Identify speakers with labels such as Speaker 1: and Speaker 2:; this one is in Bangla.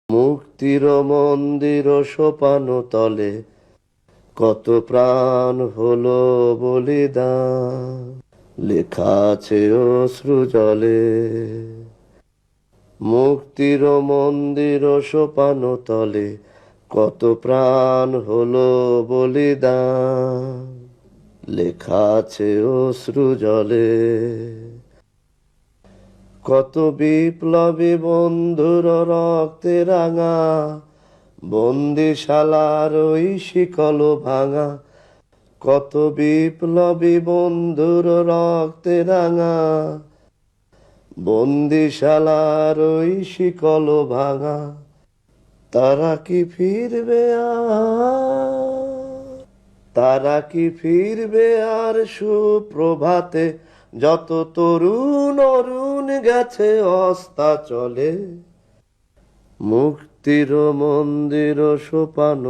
Speaker 1: মুক্তির মন্দির সোপান তলে কত প্রাণ হলো বলিদান, লেখা আছে অশ্রু জলে। মুক্তির মন্দির সোপান তলে কত প্রাণ হলো বলিদান, লেখা আছে অশ্রু জলে। কত বিপ্লবী বন্ধুর রক্তে রাঙা বন্দিশালার ওই শিকল ভাঙা, কত বিপ্লবী বন্ধুর রক্তে রাঙা বন্দিশালার ওই শিকল ভাঙা, তারা কি ফিরবে আর, তারা কি ফিরবে আর সুপ্রভাতে, যত তরুণ অরুণ গেছে অস্তাচলে। মুক্তির মন্দির সোপান